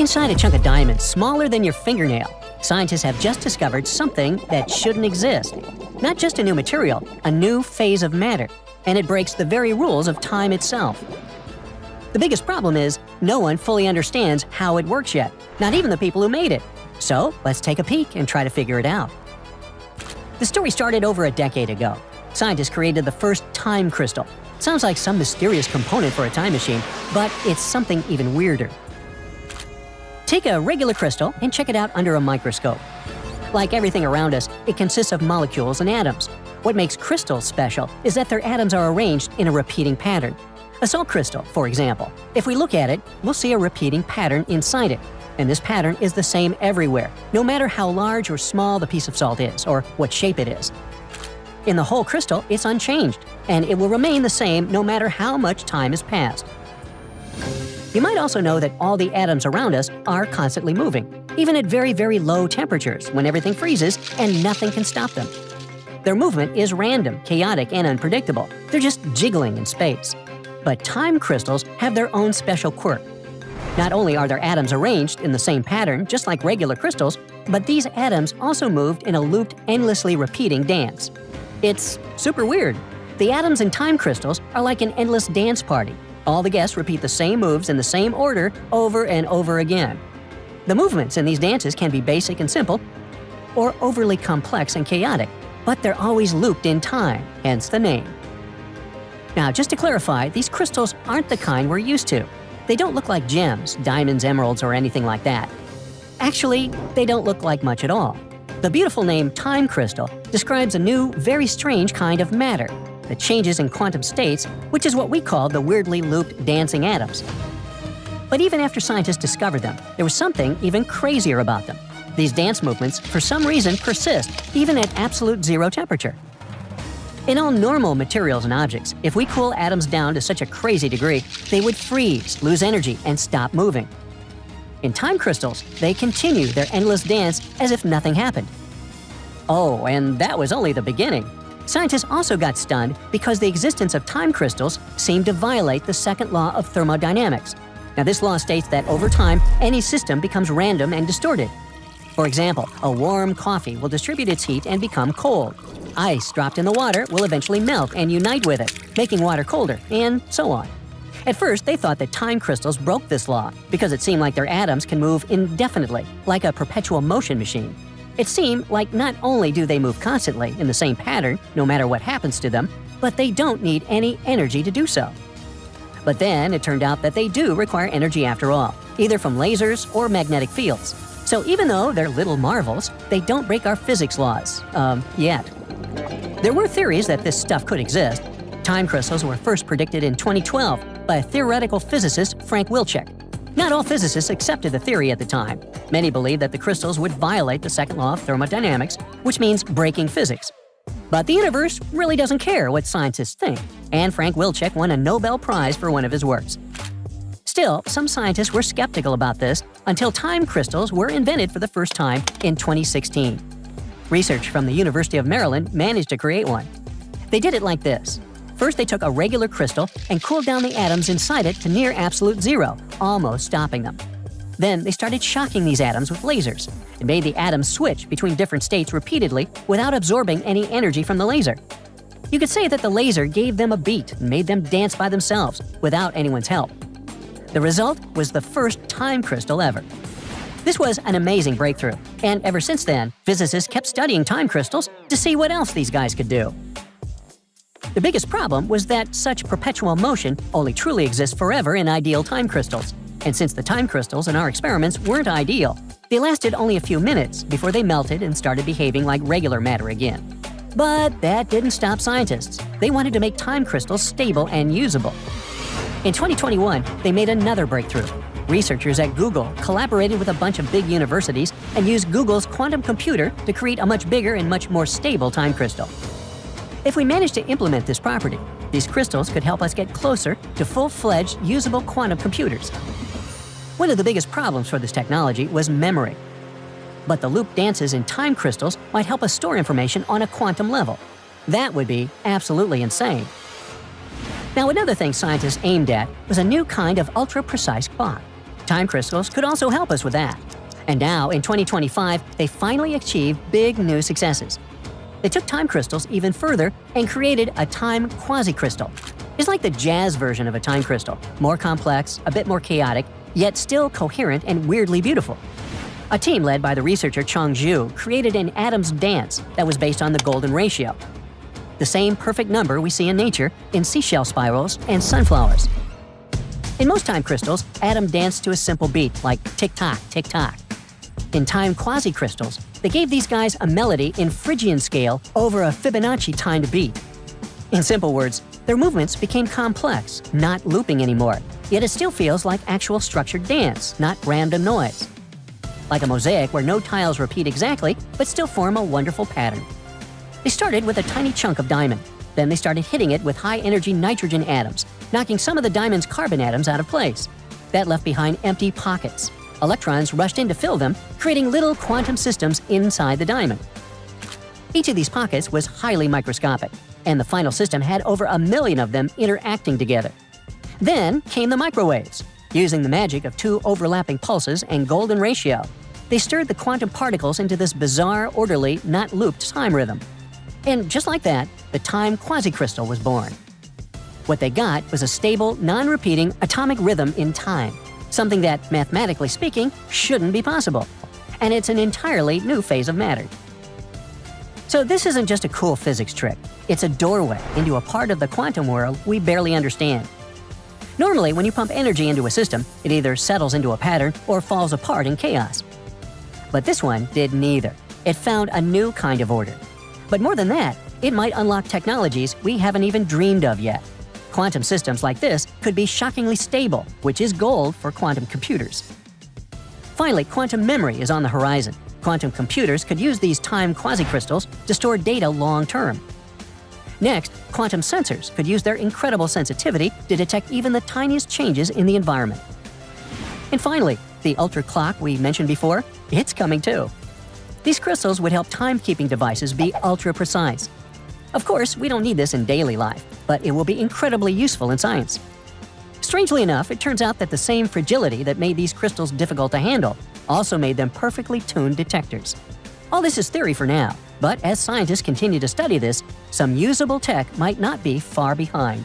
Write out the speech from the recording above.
Inside a chunk of diamond smaller than your fingernail, scientists have just discovered something that shouldn't exist. Not just a new material, a new phase of matter, and it breaks the very rules of time itself. The biggest problem is no one fully understands how it works yet, not even the people who made it. So let's take a peek and try to figure it out. The story started over a decade ago. Scientists created the first time crystal. Sounds like some mysterious component for a time machine, but it's something even weirder. Take a regular crystal and check it out under a microscope. Like everything around us, it consists of molecules and atoms. What makes crystals special is that their atoms are arranged in a repeating pattern. A salt crystal, for example. If we look at it, we'll see a repeating pattern inside it. And this pattern is the same everywhere, no matter how large or small the piece of salt is, or what shape it is. In the whole crystal, it's unchanged, and it will remain the same no matter how much time has passed. You might also know that all the atoms around us are constantly moving, even at very, very low temperatures when everything freezes and nothing can stop them. Their movement is random, chaotic, and unpredictable. They're just jiggling in space. But time crystals have their own special quirk. Not only are their atoms arranged in the same pattern, just like regular crystals, but these atoms also moved in a looped, endlessly repeating dance. It's super weird. The atoms in time crystals are like an endless dance party. All the guests repeat the same moves in the same order over and over again. The movements in these dances can be basic and simple, or overly complex and chaotic, but they're always looped in time, hence the name. Now, just to clarify, these crystals aren't the kind we're used to. They don't look like gems, diamonds, emeralds, or anything like that. Actually, they don't look like much at all. The beautiful name time crystal describes a new, very strange kind of matter that changes in quantum states, which is what we call the weirdly looped dancing atoms. But even after scientists discovered them, there was something even crazier about them. These dance movements, for some reason, persist, even at absolute zero temperature. In all normal materials and objects, if we cool atoms down to such a crazy degree, they would freeze, lose energy, and stop moving. In time crystals, they continue their endless dance as if nothing happened. Oh, and that was only the beginning. Scientists also got stunned because the existence of time crystals seemed to violate the second law of thermodynamics. Now, this law states that over time, any system becomes random and distorted. For example, a warm coffee will distribute its heat and become cold. Ice dropped in the water will eventually melt and unite with it, making water colder, and so on. At first, they thought that time crystals broke this law because it seemed like their atoms can move indefinitely, like a perpetual motion machine. It seemed like not only do they move constantly in the same pattern, no matter what happens to them, but they don't need any energy to do so. But then it turned out that they do require energy after all, either from lasers or magnetic fields. So even though they're little marvels, they don't break our physics laws, yet. There were theories that this stuff could exist. Time crystals were first predicted in 2012 by theoretical physicist Frank Wilczek. Not all physicists accepted the theory at the time. Many believed that the crystals would violate the second law of thermodynamics, which means breaking physics. But the universe really doesn't care what scientists think, and Frank Wilczek won a Nobel Prize for one of his works. Still, some scientists were skeptical about this until time crystals were invented for the first time in 2016. Research from the University of Maryland managed to create one. They did it like this. First, they took a regular crystal and cooled down the atoms inside it to near absolute zero, almost stopping them. Then they started shocking these atoms with lasers and made the atoms switch between different states repeatedly without absorbing any energy from the laser. You could say that the laser gave them a beat and made them dance by themselves without anyone's help. The result was the first time crystal ever. This was an amazing breakthrough, and ever since then, physicists kept studying time crystals to see what else these guys could do. The biggest problem was that such perpetual motion only truly exists forever in ideal time crystals. And since the time crystals in our experiments weren't ideal, they lasted only a few minutes before they melted and started behaving like regular matter again. But that didn't stop scientists. They wanted to make time crystals stable and usable. In 2021, they made another breakthrough. Researchers at Google collaborated with a bunch of big universities and used Google's quantum computer to create a much bigger and much more stable time crystal. If we manage to implement this property, these crystals could help us get closer to full-fledged, usable quantum computers. One of the biggest problems for this technology was memory. But the loop dances in time crystals might help us store information on a quantum level. That would be absolutely insane. Now, another thing scientists aimed at was a new kind of ultra-precise clock. Time crystals could also help us with that. And now, in 2025, they finally achieved big new successes. They took time crystals even further and created a Time Quasi Crystal. It's like the jazz version of a time crystal, more complex, a bit more chaotic, yet still coherent and weirdly beautiful. A team led by the researcher Chang Zhu created an Adam's dance that was based on the golden ratio, the same perfect number we see in nature, in seashell spirals and sunflowers. In most time crystals, Adam danced to a simple beat like tick-tock, tick-tock. In Time Quasi Crystals, they gave these guys a melody in Phrygian scale over a Fibonacci timed beat. In simple words, their movements became complex, not looping anymore, yet it still feels like actual structured dance, not random noise. Like a mosaic where no tiles repeat exactly, but still form a wonderful pattern. They started with a tiny chunk of diamond. Then they started hitting it with high-energy nitrogen atoms, knocking some of the diamond's carbon atoms out of place. That left behind empty pockets. Electrons rushed in to fill them, creating little quantum systems inside the diamond. Each of these pockets was highly microscopic, and the final system had over 1 million of them interacting together. Then came the microwaves. Using the magic of 2 overlapping pulses and golden ratio, they stirred the quantum particles into this bizarre, orderly, not looped time rhythm. And just like that, the Time Quasi Crystal was born. What they got was a stable, non-repeating atomic rhythm in time, something that, mathematically speaking, shouldn't be possible. And it's an entirely new phase of matter. So this isn't just a cool physics trick. It's a doorway into a part of the quantum world we barely understand. Normally, when you pump energy into a system, it either settles into a pattern or falls apart in chaos. But this one did neither. It found a new kind of order. But more than that, it might unlock technologies we haven't even dreamed of yet. Quantum systems like this could be shockingly stable, which is gold for quantum computers. Finally, quantum memory is on the horizon. Quantum computers could use these time quasi-crystals to store data long-term. Next, quantum sensors could use their incredible sensitivity to detect even the tiniest changes in the environment. And finally, the ultra clock we mentioned before, it's coming too. These crystals would help timekeeping devices be ultra-precise. Of course, we don't need this in daily life, but it will be incredibly useful in science. Strangely enough, it turns out that the same fragility that made these crystals difficult to handle also made them perfectly tuned detectors. All this is theory for now, but as scientists continue to study this, some usable tech might not be far behind.